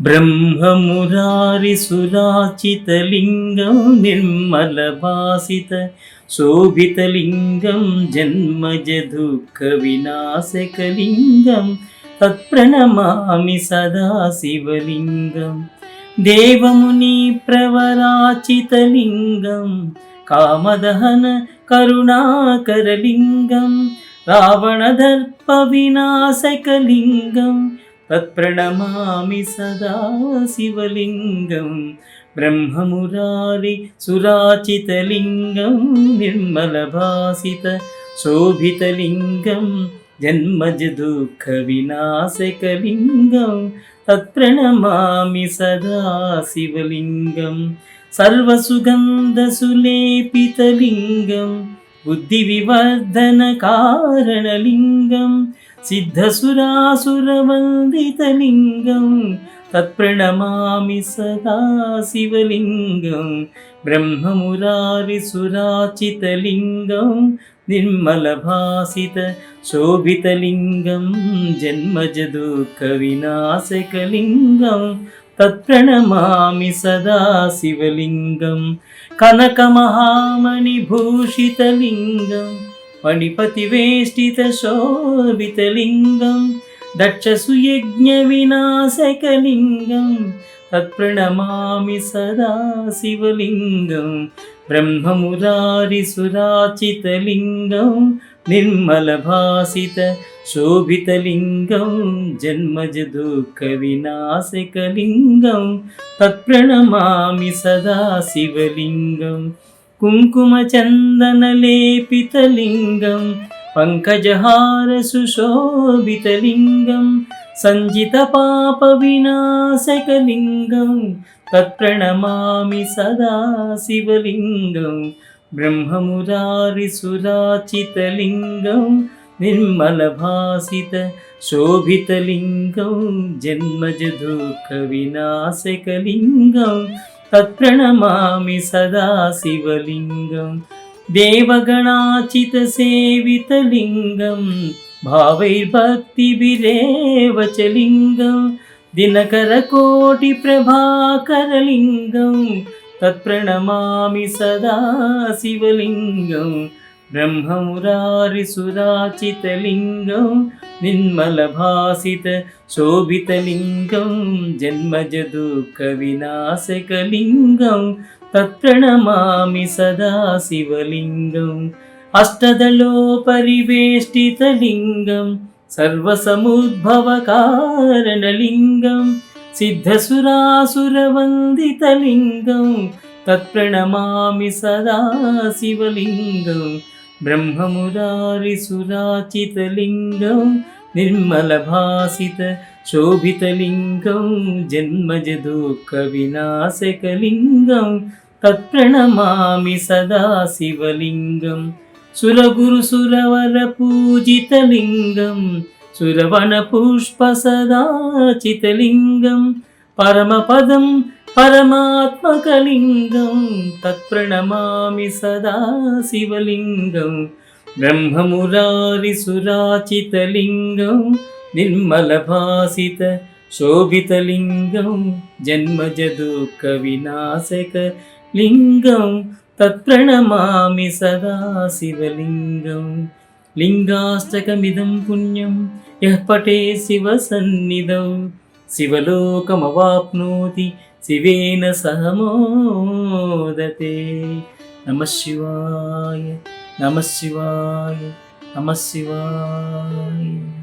ब्रह्ममुरारिसुराचितलिङ्गं निर्मलभासित शोभितलिङ्गं जन्मजदुःखविनाशकलिङ्गं तत्प्रणमामि सदा शिवलिङ्गं देवमुनिप्रवराचितलिङ्गं कामदहन करुणाकरलिङ्गं रावणदर्पविनाशकलिङ्गं तत्प्रणमामि सदा शिवलिङ्गं ब्रह्ममुरारि सुराचितलिङ्गं निर्मलभासित शोभितलिङ्गं जन्मजदुःखविनाशकलिङ्गं तत्प्रणमामि सदा शिवलिङ्गं सर्वसुगन्धसुलेपितलिङ्गं बुद्धिविवर्धनकारणलिङ्गं सिद्धसुरासुरवन्दितलिङ्गं तत्प्रणमामि सदा शिवलिङ्गं ब्रह्ममुरारिसुराचितलिङ्गं निर्मलभासित शोभितलिङ्गं जन्मजदुःखविनाशकलिङ्गं तत्प्रणमामि सदा शिवलिङ्गं कनकमहामणिभूषितलिङ्गं मणिपतिवेष्टितशोभितलिङ्गं दक्षसुयज्ञविनाशकलिङ्गं तत्प्रणमामि सदा शिवलिङ्गं ब्रह्ममुरारिसुराचितलिङ्गं निर्मलभासित शोभितलिङ्गं जन्मजदुःखविनाशकलिङ्गं तत्प्रणमामि सदा शिवलिङ्गं कुङ्कुमचन्दनलेपितलिङ्गं पङ्कजहारसुशोभितलिङ्गं सञ्जितपापविनाशकलिङ्गं तत्प्रणमामि सदा शिवलिङ्गं ब्रह्ममुरारिसुराचितलिङ्गं निर्मलभासित शोभितलिङ्गं जन्मजदुःखविनाशकलिङ्गं तत्प्रणमामि सदा शिवलिङ्गं देवगणाचितसेवितलिङ्गं भावैर्भक्तिभिरेव च लिङ्गं दिनकरकोटिप्रभाकरलिङ्गं तत्प्रणमामि सदा शिवलिङ्गं ब्रह्ममुरारिसुराचितलिङ्गं निर्मलभासित शोभितलिङ्गं जन्मजदुःखविनाशकलिङ्गं तत्प्रणमामि सदा शिवलिङ्गं अष्टदलोपरिवेष्टितलिङ्गं सर्वसमुद्भवकारणलिङ्गं सिद्धसुरासुरवन्दितलिङ्गं तत्प्रणमामि सदा शिवलिङ्गं ब्रह्ममुरारिसुराचितलिङ्गं निर्मलभासित शोभितलिङ्गं जन्मजदुःखविनाशकलिङ्गं तत्प्रणमामि सदा शिवलिङ्गं सुरगुरुसुरवरपूजितलिङ्गं सुरवनपुष्पसदाचितलिङ्गं परमपदं परमात्मकलिङ्गं तत्प्रणमामि सदा शिवलिङ्गं ब्रह्ममुरारिसुराचितलिङ्गं निर्मलभासित शोभितलिङ्गं जन्मजदुःखविनाशकलिङ्गं तत्प्रणमामि सदा शिवलिङ्गं लिङ्गाष्टकमिदं पुण्यं यः पठे शिवसन्निधौ शिवलोकमवाप्नोति शिवेन सह मोदते। नमः शिवाय नमः शिवाय नमः शिवाय।